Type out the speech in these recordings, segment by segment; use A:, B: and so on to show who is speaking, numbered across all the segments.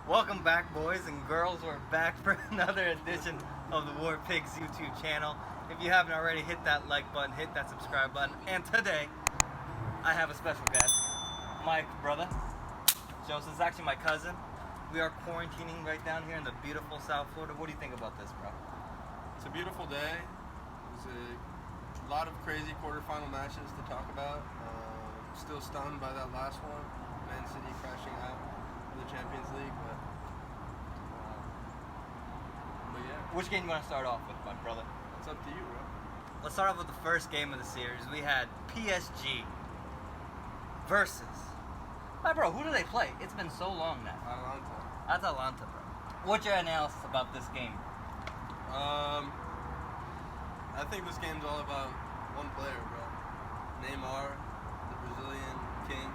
A: Welcome back, boys and girls. We're back for another edition of the War Pigs YouTube channel. If you haven't already, hit that like button, hit that subscribe button. And today, I have a special guest, my brother. Joseph is actually my cousin. We are quarantining right down here in the beautiful South Florida. What do you think about this, bro?
B: It's a beautiful day. It was a lot of crazy quarterfinal matches to talk about. Still stunned by that last one. Man City crashing out of the Champions League, but yeah.
A: Which game do you want to start off with, my brother?
B: It's up to you, bro.
A: Let's start off with the first game of the series. We had PSG versus... My bro, who do they play? It's been so long now.
B: Atalanta.
A: Atalanta, bro. What's your analysis about this game?
B: I think this game's all about one player, bro. Neymar, the Brazilian king.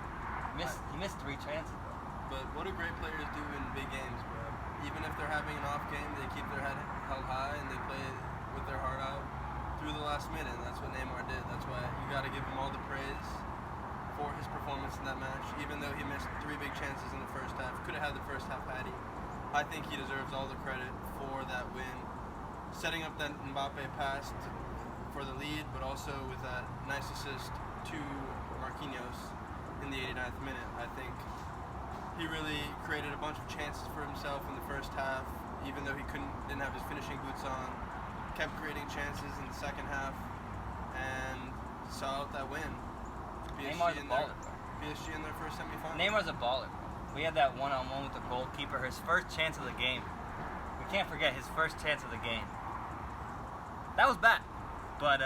A: He missed 3 chances, bro.
B: But what do great players do in big games, bro? Even if they're having an off game, they keep their head held high and they play with their heart out through the last minute. And that's what Neymar did. That's why you got to give him all the praise for his performance in that match. Even though he missed 3 big chances in the first half, could have had the first half had he. I think he deserves all the credit for that win. Setting up that Mbappe pass for the lead, but also with that nice assist to Marquinhos in the 89th minute. I think he really created a bunch of chances for himself in the first half, even though he didn't have his finishing boots on. Kept creating chances in the second half and saw out that win.
A: Neymar's a baller, bro.
B: PSG in their first semifinal.
A: Neymar's a baller, bro. We had that one-on-one with the goalkeeper, his first chance of the game. We can't forget his first chance of the game. That was bad, but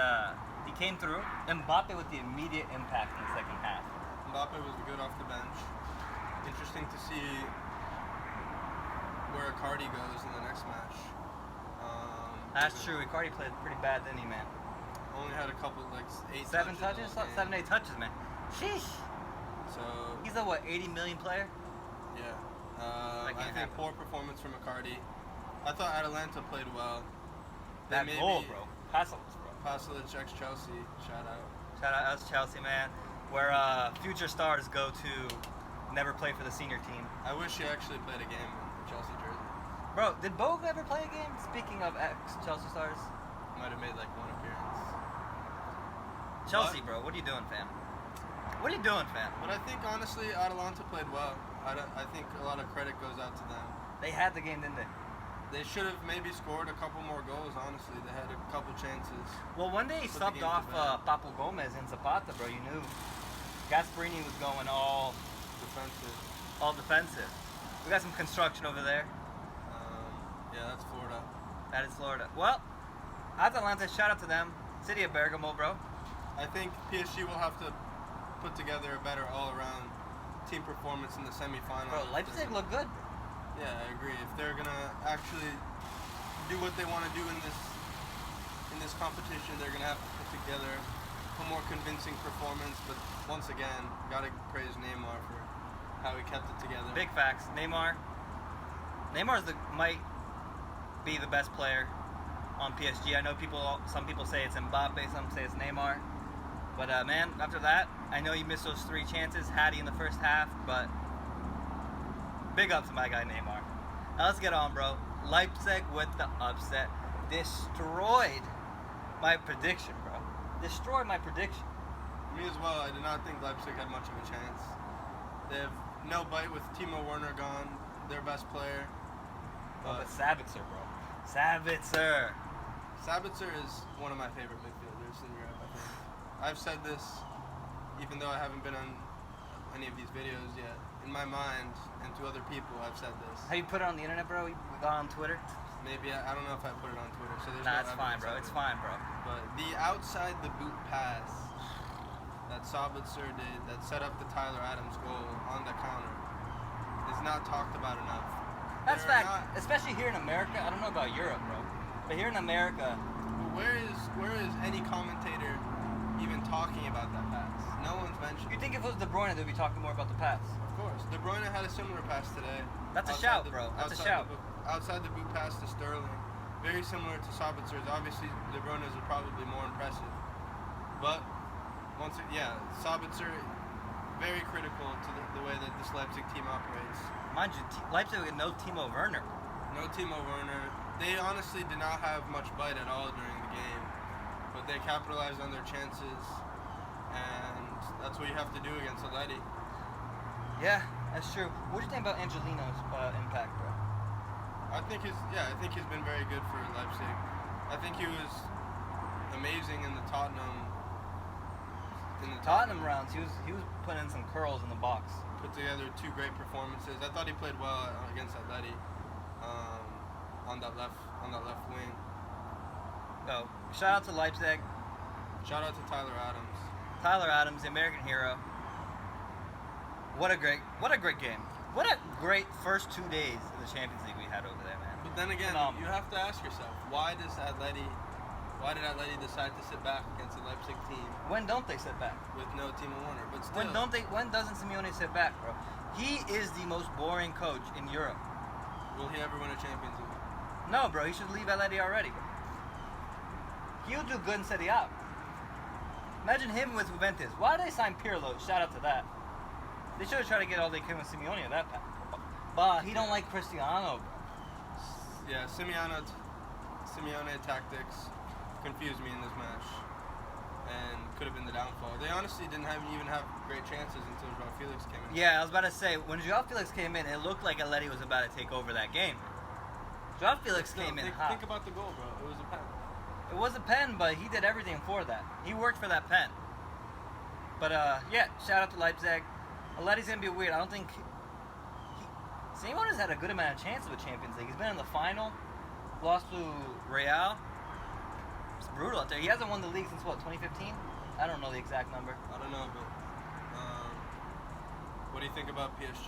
A: he came through. Mbappe with the immediate impact in the second half.
B: Mbappe was good off the bench. Interesting to see where Icardi goes in the next match.
A: That's true. Icardi played pretty bad, didn't he, man?
B: Only had a couple, like 8
A: 7
B: touches.
A: touches? 7, 8 touches, man. Sheesh.
B: So
A: He's a, what, 80 million player?
B: yeah. I think poor performance from Icardi. I thought Atalanta played well.
A: That goal, bro. Pasalic, bro.
B: Pasalic ex-Chelsea. Shout out.
A: Shout out us, Chelsea, man. Where future stars go to never play for the senior team.
B: I wish he actually played a game in Chelsea jersey.
A: Bro, did Bogue ever play a game? Speaking of ex-Chelsea stars.
B: Might have made like 1 appearance.
A: Chelsea, bro. What are you doing, fam? What are you doing, fam?
B: But I think, honestly, Atalanta played well. I think a lot of credit goes out to them.
A: They had the game, didn't they?
B: They should have maybe scored a couple more goals, honestly. They had a couple chances.
A: Well, one day he subbed off Papu Gomez and Zapata, bro. You knew. Gasperini was going all defensive. We got some construction over there.
B: Yeah, that's Florida.
A: That is Florida. Well, Atalanta, shout out to them. City of Bergamo, bro.
B: I think PSG will have to put together a better all-around team performance in the semifinals.
A: Bro, Leipzig look good.
B: Yeah, I agree. If they're gonna actually do what they want to do in this competition, they're gonna have to put together a more convincing performance. But once again, gotta praise Neymar for how he kept it together.
A: Big facts. Neymar might be the best player on PSG. I know some people say it's Mbappe, some say it's Neymar. But man, after that, I know you missed those 3 chances, had he in the first half, but big up to my guy Neymar. Now let's get on, bro. Leipzig with the upset. Destroyed my prediction, bro. Destroyed my prediction.
B: Me as well. I did not think Leipzig had much of a chance. They have no bite with Timo Werner gone, their best player.
A: But Sabitzer, bro. Sabitzer
B: is one of my favorite midfielders in Europe, I think. I've said this, even though I haven't been on any of these videos yet. In my mind, and to other people, I've said this.
A: Have you put it on the internet, bro? You got on Twitter?
B: Maybe. I don't know if I put it on Twitter. So there's
A: nah, it's fine, bro. It's fine, bro.
B: But the outside the boot pass that Sabitzer did, that set up the Tyler Adams goal on the counter, is not talked about enough.
A: That's fact. Especially here in America. I don't know about Europe, bro. But here in America...
B: Where is any commentator even talking about that pass? No one's mentioned.
A: You think if it was De Bruyne, they'd be talking more about the pass?
B: Of course. De Bruyne had a similar pass today.
A: That's a shout, bro. That's a shout.
B: Outside the boot pass to Sterling. Very similar to Sabitzer's. Obviously, De Bruyne's are probably more impressive. But, Sabitzer, very critical to the way that this Leipzig team operates.
A: Mind you, Leipzig with no Timo Werner.
B: No Timo Werner. They honestly did not have much bite at all during the game, but they capitalized on their chances, and that's what you have to do against Atleti.
A: Yeah, that's true. What do you think about Angelino's impact, bro?
B: I think he's been very good for Leipzig. I think he was amazing in the Tottenham
A: rounds. He was putting in some curls in the box.
B: Put together 2 great performances. I thought he played well against Atleti on that left wing.
A: So, shout out to Leipzig.
B: Shout out to Tyler Adams.
A: Tyler Adams, the American hero. What a great game. What a great first 2 days of the Champions League we had over there, man.
B: But then again, you have to ask yourself, why did Atleti decide to sit back against the Leipzig team?
A: When don't they sit back?
B: With no Timo Werner, but still.
A: When doesn't Simeone sit back, bro? He is the most boring coach in Europe.
B: Will he ever win a Champions League?
A: No, bro. He should leave Atleti already, bro. He'll do good in Serie A. Imagine him with Juventus. Why did they sign Pirlo? Shout out to that. They should have tried to get all they could with Simeone at that time. But he don't like Cristiano, bro.
B: Yeah, Simeone tactics confused me in this match, and could have been the downfall. They honestly didn't even have great chances until Joao Felix came in.
A: Yeah, I was about to say, when Joao Felix came in, it looked like Atleti was about to take over that game. Joao Felix came in hot.
B: Think about the goal, bro. It was a pen.
A: It was a pen, but he did everything for that. He worked for that pen. But, yeah, shout out to Leipzig. Atleti's going to be weird. I don't think... Simeone has had a good amount of chances with Champions League. He's been in the final, lost to Real. It's brutal out there. He hasn't won the league since, what, 2015? I don't know the exact number.
B: I don't know, but what do you think about PSG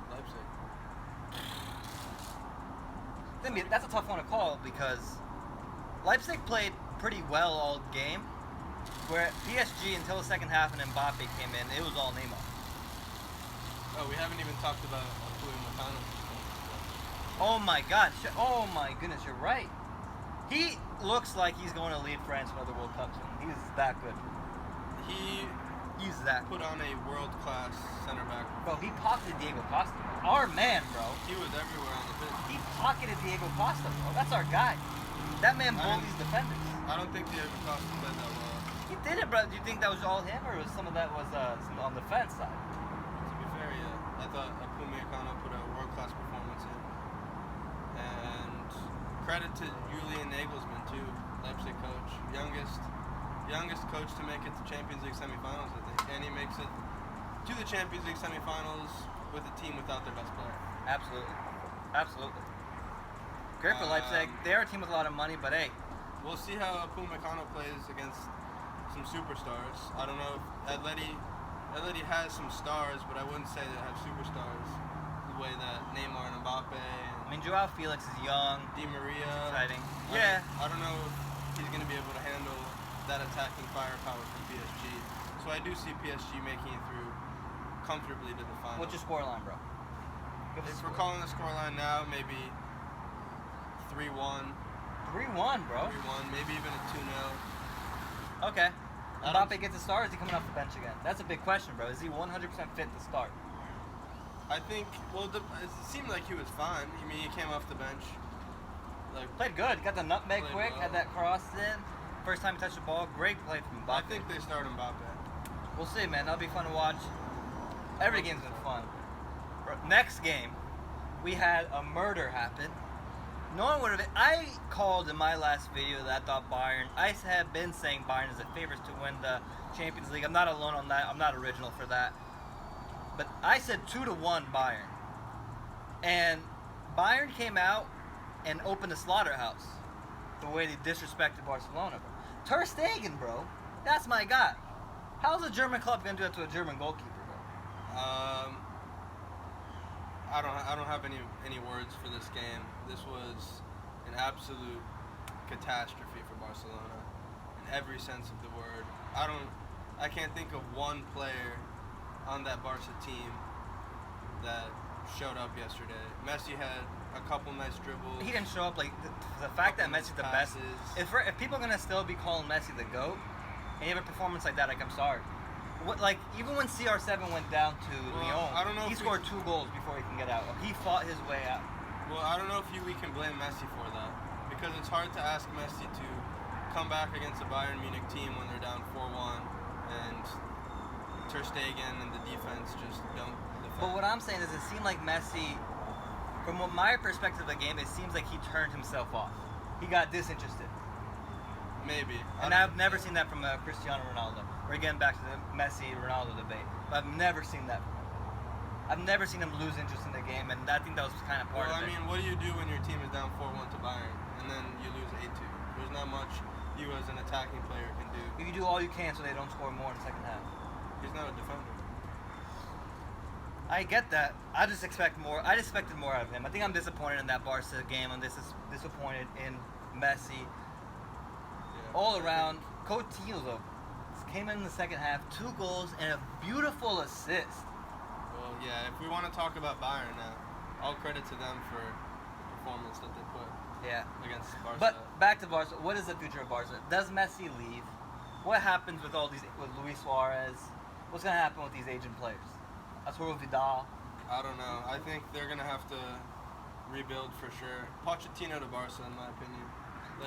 B: Leipzig?
A: That's a tough one to call because Leipzig played pretty well all game, where PSG until the second half and Mbappe came in, it was all Neymar.
B: Oh, we haven't even talked about Upamecano.
A: Oh my God! Oh my goodness, you're right. He looks like he's going to lead France for the World Cup soon. He's that good.
B: He's that put on a world-class center back.
A: Bro, he pocketed Diego Costa. Our man, bro.
B: He was everywhere on the pitch.
A: He pocketed Diego Costa, bro. That's our guy. That man bullies defenders.
B: I don't think Diego Costa played that well.
A: He did it, bro. Do you think that was all him, or was some of that was on the defense side?
B: To be fair, yeah. I thought Upamecano put a world-class performance in. And credit to Julian Nagelsmann, too, Leipzig coach. Youngest coach to make it to Champions League semifinals, I think. And he makes it to the Champions League semifinals with a team without their best player.
A: Absolutely. Absolutely. Great for Leipzig. They're a team with a lot of money, but hey.
B: We'll see how Upamecano plays against some superstars. I don't know if Atleti has some stars, but I wouldn't say they have superstars the way that Neymar and Mbappe and
A: I mean, Joao Felix is young.
B: Di Maria.
A: It's exciting.
B: I don't know if he's going to be able to handle that attacking firepower from PSG. So I do see PSG making it through comfortably to the final.
A: What's your scoreline, bro?
B: If we're calling the scoreline now, maybe 3-1.
A: 3-1, bro.
B: 3-1, maybe even a 2-0.
A: Okay. Mbappe gets a start, or is he coming off the bench again? That's a big question, bro. Is he 100% fit to start?
B: I think, it seemed like he was fine. I mean, he came off the bench.
A: Played good. Got the nutmeg quick,
B: well.
A: had that cross in. First time he touched the ball. Great play from Mbappe.
B: I think they start Mbappe.
A: We'll see, man. That'll be fun to watch. Every game's been fun. Next game, we had a murder happen. No one would have. I called in my last video that I thought Bayern. I have been saying Bayern is the favorites to win the Champions League. I'm not alone on that. I'm not original for that. But I said 2-1 Bayern, and Bayern came out and opened the slaughterhouse. The way they disrespected Barcelona, bro. Ter Stegen, bro. That's my guy. How's a German club gonna do that to a German goalkeeper, bro?
B: I don't have any words for this game. This was an absolute catastrophe for Barcelona in every sense of the word. I can't think of one player on that Barca team that showed up yesterday. Messi had a couple nice dribbles.
A: He didn't show up. Like the fact that Messi's the best. If people are gonna still be calling Messi the GOAT, and you have a performance like that, like I'm sorry. even when CR7 went down to Lyon,
B: I don't know
A: he
B: if
A: scored 2 goals before he can get out. He fought his way out.
B: Well, I don't know if we can blame Messi for that, because it's hard to ask Messi to come back against a Bayern Munich team when they're down 4-1 and Ter Stegen and the defense just don't defend.
A: But what I'm saying is, it seemed like Messi, from my perspective of the game, it seems like he turned himself off. He got disinterested.
B: Maybe.
A: And I've never seen that from Cristiano Ronaldo. We're getting back to the Messi-Ronaldo debate. But I've never seen that from him. I've never seen him lose interest in the game, and I think that was kind of part of it.
B: Well, I mean, what do you do when your team is down 4-1 to Bayern, and then you lose 8-2? There's not much you as an attacking player can do.
A: You do all you can so they don't score more in the second half.
B: He's not a defender.
A: I get that. I just expect more. I expected more out of him. I think I'm disappointed in that Barca game. I'm disappointed in Messi.
B: Yeah.
A: All around. Coutinho came in the second half, 2 goals and a beautiful assist.
B: Well, yeah, if we want to talk about Bayern now, all credit to them for the performance that they put against Barca.
A: But back to Barca. What is the future of Barca? Does Messi leave? What happens with with Luis Suarez? What's going to happen with these aging players? Arturo Vidal.
B: I don't know. I think they're going to have to rebuild for sure. Pochettino to Barca, in my opinion.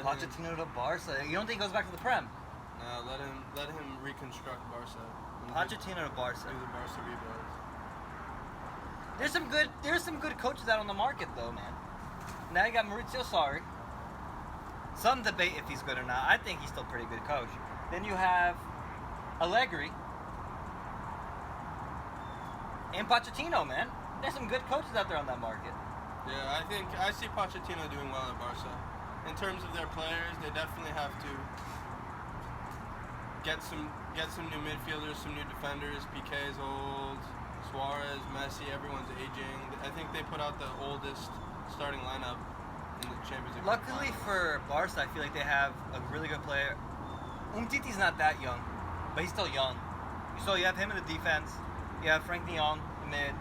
A: Pochettino to Barca. You don't think he goes back to the Prem?
B: No, let him reconstruct Barca.
A: Pochettino to Barca.
B: Do the Barca rebuild.
A: There's some good coaches out on the market though, man. Now you got Maurizio Sarri. Some debate if he's good or not. I think he's still a pretty good coach. Then you have Allegri and Pochettino, man. There's some good coaches out there on that market.
B: Yeah, I see Pochettino doing well at Barca. In terms of their players, they definitely have to get some new midfielders, some new defenders. Piqué's old, Suarez, Messi, everyone's aging. I think they put out the oldest starting lineup in the Champions League.
A: Luckily for Barca, I feel like they have a really good player. Umtiti's not that young, but he's still young. So you have him in the defense, you have Frank de Jong in mid,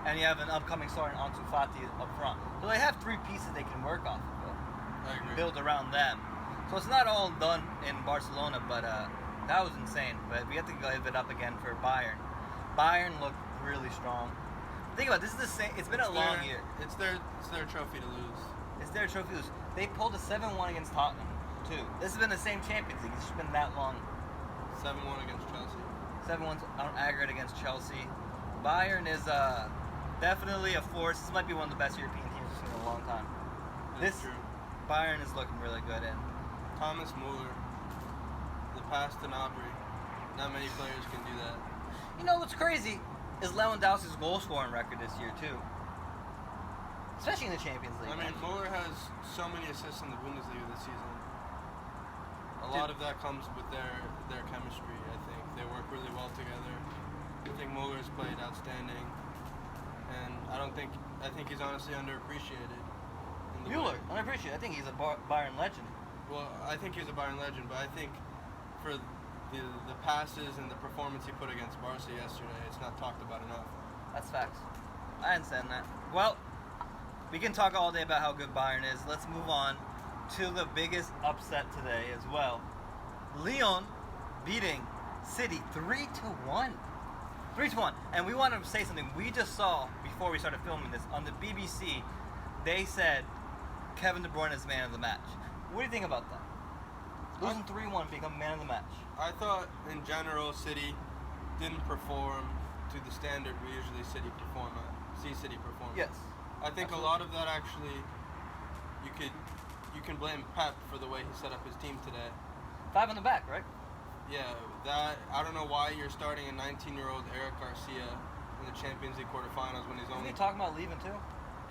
A: and you have an upcoming star in Ansu Fati up front. So they have 3 pieces they can work off of.
B: I agree.
A: Build around them. So it's not all done in Barcelona, but that was insane. But we have to give it up again for Bayern. Bayern looked really strong. Think about it, this is the same. It's been a long year.
B: It's their trophy to lose.
A: It's their trophy to lose. They pulled a 7-1 against Tottenham too. This has been the same Champions League. It's just been that long.
B: 7-1 against Chelsea.
A: 7-1 on aggregate against Chelsea. Bayern is definitely a force. This might be one of the best European teams we've seen in a long time.
B: That's true.
A: Bayern is looking really good. And
B: Thomas Muller, the pass to Gnabry. Not many players can do that.
A: you know what's crazy is Lewandowski's goal scoring record this year too. Especially in the Champions League.
B: I mean, Muller has so many assists in the Bundesliga this season. A lot of that comes with their chemistry, I think. They work really well together. I think Muller's played outstanding. And I think he's honestly underappreciated.
A: Muller, underappreciated. I think he's a Bayern legend.
B: Well, I think he's a Bayern legend, but I think for the passes and the performance he put against Barca yesterday, it's not talked about enough.
A: That's facts. I understand that. Well, we can talk all day about how good Bayern is. Let's move on to the biggest upset today as well. Lyon beating City 3-1. 3-1. And we want to say something. We just saw, before we started filming this, on the BBC, they said Kevin De Bruyne is man of the match. What do you think about that? Losing 3-1, become man of the match.
B: I thought, in general, City didn't perform to the standard we usually see City perform.
A: Yes.
B: I think
A: Absolutely.
B: a lot of that actually, you can blame Pep for the way he set up his team today.
A: 5 in the back, right?
B: Yeah, I don't know why you're starting a 19-year-old Eric Garcia in the Champions League quarterfinals when he's
A: Isn't
B: only...
A: he talking about leaving too?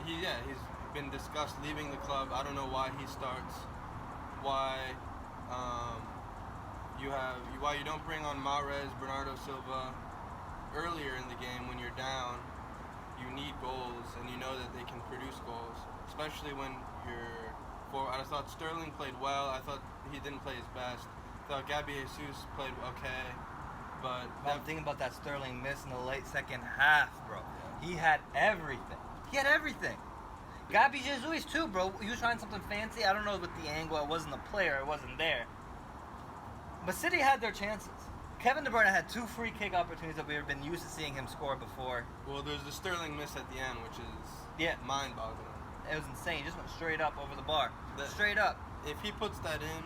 B: He's been discussed leaving the club. I don't know why he starts. Why you don't bring on Mahrez, Bernardo Silva earlier in the game when you're down. You need goals, and you know that they can produce goals, especially when you're forward. I thought Sterling played well. I thought he didn't play his best. I thought Gabby Jesus played okay, but
A: I'm thinking about that Sterling miss in the late second half, bro.
B: Yeah.
A: He had everything. Gabi Jesus too, bro. He was trying something fancy. I don't know with the angle. It wasn't the player. It wasn't there. But City had their chances. Kevin De Bruyne had 2 free kick opportunities that we've been used to seeing him score before.
B: Well, there's the Sterling miss at the end, which is mind-boggling.
A: It was insane. He just went straight up over the bar. Straight up.
B: If he puts that in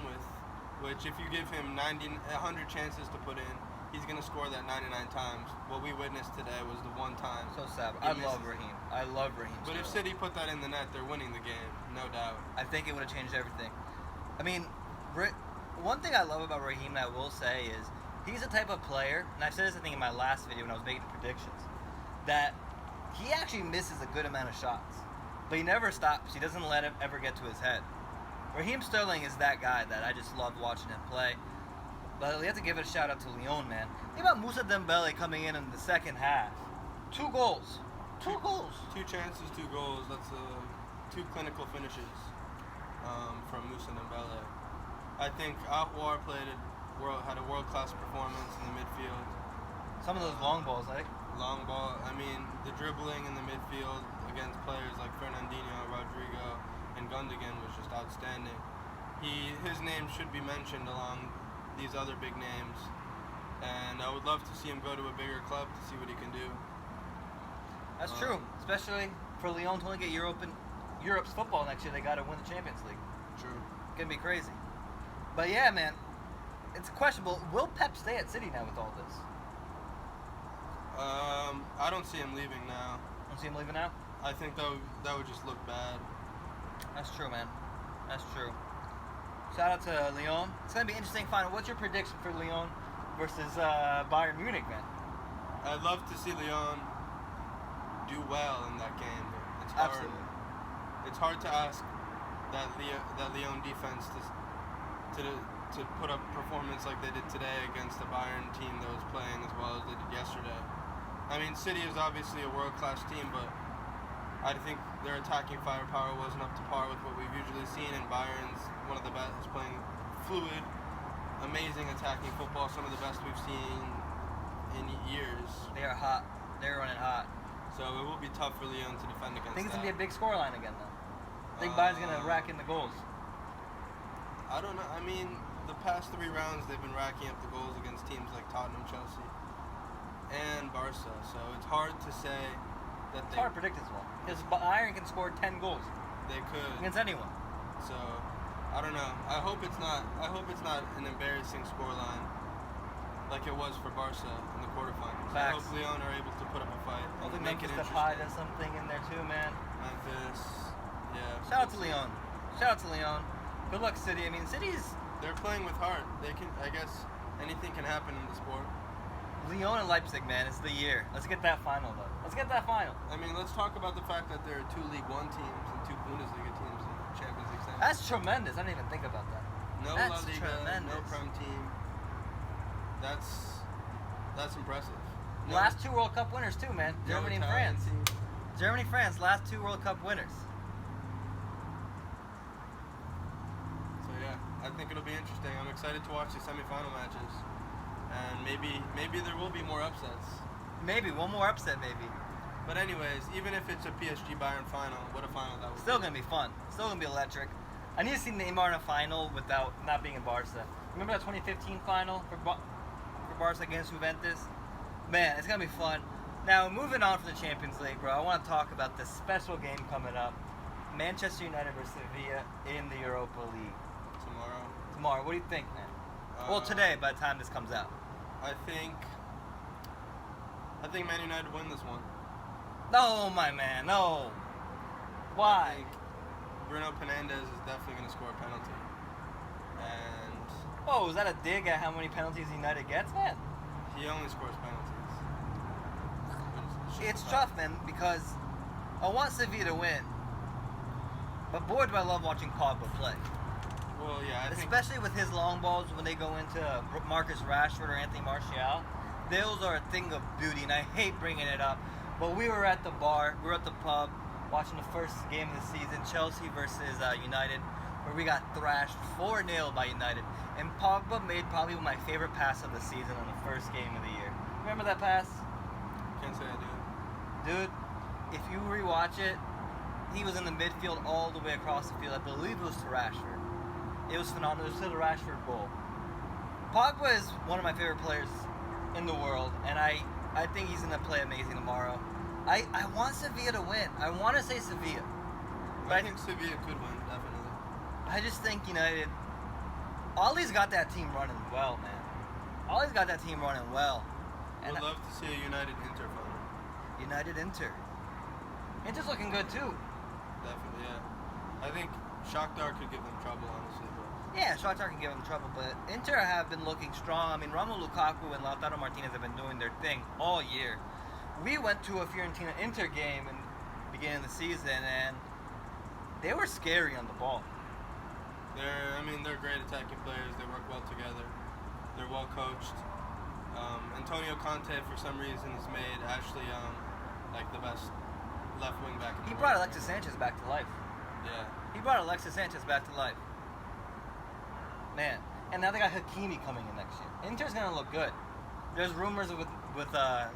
B: which if you give him 100 chances to put in, he's going to score that 99 times. What we witnessed today was the one time.
A: So sad. I love Raheem. I love Raheem.
B: But if City put that in the net, they're winning the game, no doubt.
A: I think it would have changed everything. I mean, one thing I love about Raheem that I will say is he's the type of player, and I said this I think in my last video when I was making predictions, that he actually misses a good amount of shots. But he never stops. He doesn't let it ever get to his head. Raheem Sterling is that guy that I just love watching him play. But we have to give it a shout out to Lyon, man. Think about Moussa Dembele coming in the second half. 2 goals. 2 goals.
B: 2 chances, 2 goals. That's 2 clinical finishes from Moussa Dembele. I think Aouar had a world-class performance in the midfield.
A: Some of those long balls, like
B: long ball. I mean, the dribbling in the midfield against players like Fernandinho, Rodrigo, and Gundogan was just outstanding. His name should be mentioned along these other big names, and I would love to see him go to a bigger club to see what he can do.
A: That's true, especially for Lyon to only get Europe's football next year. They got to win the Champions League.
B: True.
A: Gonna be crazy. But yeah, man, it's questionable. Will Pep stay at City now with all this?
B: I don't see him leaving now.
A: Don't see him leaving now?
B: I think that would just look bad.
A: That's true, man. That's true. Shout out to Lyon. It's going to be an interesting final. What's your prediction for Lyon versus Bayern Munich, man?
B: I'd love to see Lyon do well in that game. It's hard.
A: Absolutely.
B: It's hard to ask that Lyon defense to put up performance like they did today against a Bayern team that was playing as well as they did yesterday. I mean, City is obviously a world-class team, but I think their attacking firepower wasn't up to par with what we've usually seen, and Bayern's one of the best, is playing fluid, amazing attacking football, some of the best we've seen in years.
A: They are hot. They're running hot.
B: So it will be tough for Lyon to defend against
A: I think it's
B: that.
A: going to be a big scoreline again, though. I think Bayern's going to rack in the goals.
B: I don't know. I mean, the past 3 rounds, they've been racking up the goals against teams like Tottenham, Chelsea, and Barca. So it's hard to say that
A: It's hard to predict as well. Because Bayern can score 10 goals
B: they could
A: against anyone.
B: So I don't know. I hope it's not an embarrassing scoreline like it was for Barca in the quarterfinals.
A: Facts.
B: I hope Lyon are able to put up a fight.
A: I think
B: make it
A: Memphis
B: interesting.
A: Depay does something in there too, man.
B: Memphis, yeah.
A: Shout out to Lyon. Shout out to Lyon. Good luck, City. I mean, City's
B: They're playing with heart. They can. I guess anything can happen in the sport.
A: Lyon and Leipzig, man. It's the year. Let's get that final, though. Let's get that final.
B: I mean, let's talk about the fact that there are 2 League One teams and 2 Bundesliga teams in the Champions League semi.
A: That's tremendous. I didn't even think about that.
B: No
A: That's
B: La Liga,
A: tremendous.
B: no Prem team. That's impressive. No,
A: Last 2 World Cup winners, too, man.
B: no
A: Germany and
B: Italian
A: France.
B: team.
A: Germany, France, last 2 World Cup winners.
B: So yeah, I think it'll be interesting. I'm excited to watch the semifinal matches, and maybe there will be more upsets.
A: Maybe. One more upset, maybe.
B: But anyways, even if it's a PSG Bayern final, what a final that would
A: Still
B: be.
A: going to be fun. Still going to be electric. I need to see Neymar in a final without not being in Barca. Remember that 2015 final for Barca against Juventus? Man, it's going to be fun. Now, moving on from the Champions League, bro, I want to talk about this special game coming up. Manchester United versus Sevilla in the Europa League. Tomorrow. What do you think, man? Well, today, by the time this comes out.
B: I think Man United win this one.
A: No, my man, no. Why?
B: I think Bruno Fernandes is definitely going to score a penalty. And
A: Oh, is that a dig at how many penalties United gets, man?
B: he only scores penalties.
A: It's tough, man, because I want Sevilla to win. But boy, do I love watching Pogba play.
B: Well, yeah, I think
A: Especially with his long balls when they go into Marcus Rashford or Anthony Martial. Those are a thing of beauty, and I hate bringing it up. But we were at the bar, we were at the pub, watching the first game of the season, Chelsea versus United, where we got thrashed 4-0 by United. And Pogba made probably my favorite pass of the season on the first game of the year. Remember that pass?
B: can't say I do.
A: Dude, if you rewatch it, he was in the midfield all the way across the field. I believe it was to Rashford. It was phenomenal. It was to the Rashford goal. Pogba is one of my favorite players in the world, and I think he's going to play amazing tomorrow. I want Sevilla to win. I want to say Sevilla. But
B: I think Sevilla could win, definitely.
A: I just think United... Ollie's got that team running well, man. Ollie's got that team running well.
B: Would love to see a United Inter final.
A: United Inter. Inter's looking good, too.
B: Definitely, yeah. I think Shakhtar could give them trouble, honestly. But
A: Yeah, Shakhtar can give them trouble, but Inter have been looking strong. I mean, Romelu Lukaku and Lautaro Martinez have been doing their thing all year. We went to a Fiorentina-Inter game in the beginning of the season, and they were scary on the ball.
B: They're great attacking players. They work well together. They're well coached. Antonio Conte, for some reason, has made Ashley Young like the best left wing back in the
A: He
B: world.
A: brought Alexis Sanchez back to life.
B: Yeah.
A: He brought Alexis Sanchez back to life. Man. And now they got Hakimi coming in next year. Inter's going to look good. There's rumors with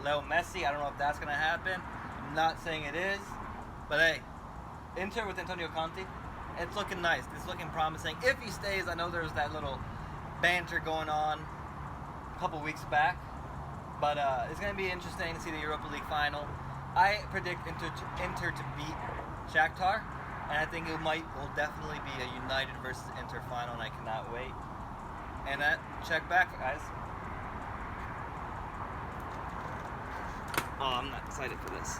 A: Leo Messi. I don't know if that's going to happen. I'm not saying it is. But hey, Inter with Antonio Conte, it's looking nice. It's looking promising. If he stays, I know there was that little banter going on a couple weeks back. But it's going to be interesting to see the Europa League final. I predict Inter to beat Shakhtar. And I think it will definitely be a United versus Inter final, and I cannot wait. And check back, guys. Oh, I'm not excited for this.